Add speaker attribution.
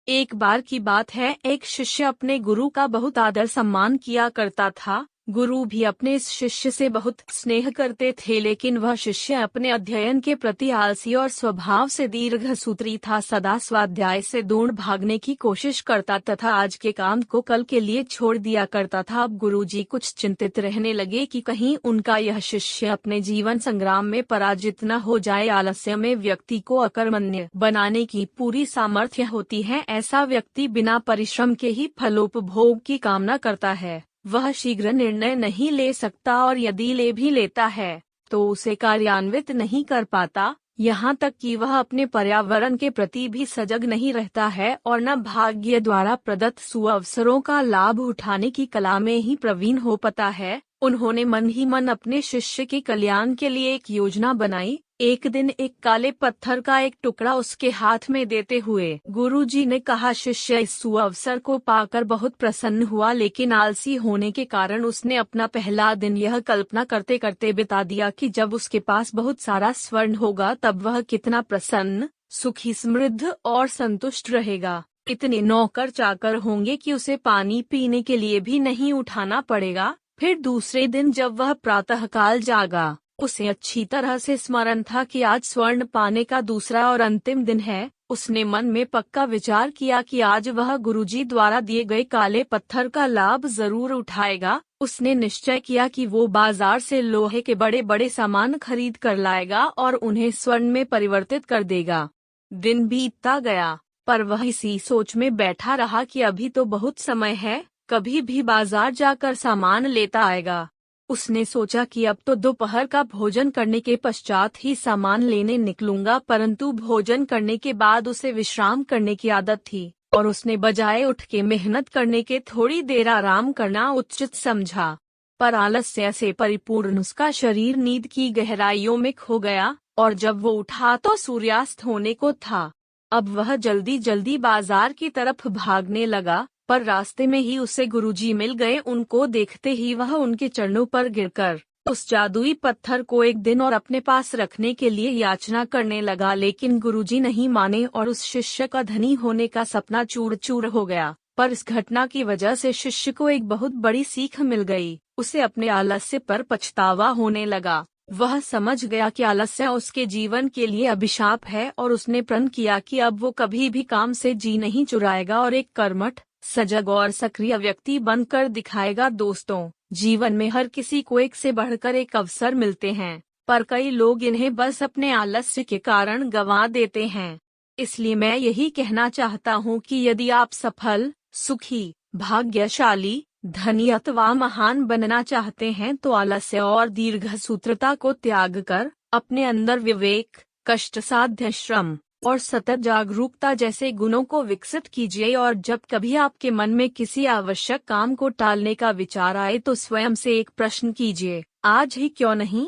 Speaker 1: एक बार की बात है, एक शिष्य अपने गुरु का बहुत आदर सम्मान किया करता था। गुरु भी अपने इस शिष्य से बहुत स्नेह करते थे, लेकिन वह शिष्य अपने अध्ययन के प्रति आलसी और स्वभाव से दीर्घसूत्री था। सदा स्वाध्याय से दूर भागने की कोशिश करता तथा आज के काम को कल के लिए छोड़ दिया करता था। अब गुरुजी कुछ चिंतित रहने लगे कि कहीं उनका यह शिष्य अपने जीवन संग्राम में पराजित न हो जाए। आलस्य में व्यक्ति को अकर्मण्य बनाने की पूरी सामर्थ्य होती है। ऐसा व्यक्ति बिना परिश्रम के ही फलोपभोग की कामना करता है। वह शीघ्र निर्णय नहीं ले सकता और यदि ले भी लेता है तो उसे कार्यान्वित नहीं कर पाता। यहाँ तक कि वह अपने पर्यावरण के प्रति भी सजग नहीं रहता है और न भाग्य द्वारा प्रदत्त सुअवसरों का लाभ उठाने की कला में ही प्रवीण हो पाता है। उन्होंने मन ही मन अपने शिष्य के कल्याण के लिए एक योजना बनाई। एक दिन एक काले पत्थर का एक टुकड़ा उसके हाथ में देते हुए गुरुजी ने कहा, शिष्य इस सुअवसर को पाकर बहुत प्रसन्न हुआ, लेकिन आलसी होने के कारण उसने अपना पहला दिन यह कल्पना करते करते बिता दिया कि जब उसके पास बहुत सारा स्वर्ण होगा तब वह कितना प्रसन्न, सुखी, समृद्ध और संतुष्ट रहेगा। इतने नौकर चाकर होंगे कि उसे पानी पीने के लिए भी नहीं उठाना पड़ेगा। फिर दूसरे दिन जब वह प्रातःकाल जागा, उसे अच्छी तरह से स्मरण था कि आज स्वर्ण पाने का दूसरा और अंतिम दिन है। उसने मन में पक्का विचार किया कि आज वह गुरुजी द्वारा दिए गए काले पत्थर का लाभ जरूर उठाएगा। उसने निश्चय किया कि वो बाजार से लोहे के बड़े बड़े सामान खरीद कर लाएगा और उन्हें स्वर्ण में परिवर्तित कर देगा। दिन बीतता गया, पर वह इसी सोच में बैठा रहा कि अभी तो बहुत समय है, कभी भी बाजार जाकर सामान लेता आएगा। उसने सोचा कि अब तो दोपहर का भोजन करने के पश्चात ही सामान लेने निकलूंगा, परंतु भोजन करने के बाद उसे विश्राम करने की आदत थी और उसने बजाय उठ के मेहनत करने के थोड़ी देर आराम करना उचित समझा। पर आलस्य से परिपूर्ण उसका शरीर नींद की गहराइयों में खो गया और जब वो उठा तो सूर्यास्त होने को था। अब वह जल्दी जल्दी बाजार की तरफ भागने लगा, पर रास्ते में ही उसे गुरुजी मिल गए। उनको देखते ही वह उनके चरणों पर गिरकर उस जादुई पत्थर को एक दिन और अपने पास रखने के लिए याचना करने लगा, लेकिन गुरुजी नहीं माने और उस शिष्य का धनी होने का सपना चूर चूर हो गया। पर इस घटना की वजह से शिष्य को एक बहुत बड़ी सीख मिल गई। उसे अपने आलस्य पर पछतावा होने लगा। वह समझ गया कि आलस्य उसके जीवन के लिए अभिशाप है और उसने प्रण किया कि अब वो कभी भी काम से जी नहीं चुराएगा और एक कर्मठ, सजग और सक्रिय व्यक्ति बनकर दिखाएगा। दोस्तों, जीवन में हर किसी को एक से बढ़कर एक अवसर मिलते हैं, पर कई लोग इन्हें बस अपने आलस्य के कारण गंवा देते हैं। इसलिए मैं यही कहना चाहता हूँ कि यदि आप सफल, सुखी, भाग्यशाली, धनी अथवा महान बनना चाहते हैं तो आलस्य और दीर्घसूत्रता को त्याग कर अपने अंदर विवेक, कष्टसाध्य श्रम और सतत जागरूकता जैसे गुणों को विकसित कीजिए। और जब कभी आपके मन में किसी आवश्यक काम को टालने का विचार आए तो स्वयं से एक प्रश्न कीजिए, आज ही क्यों नहीं।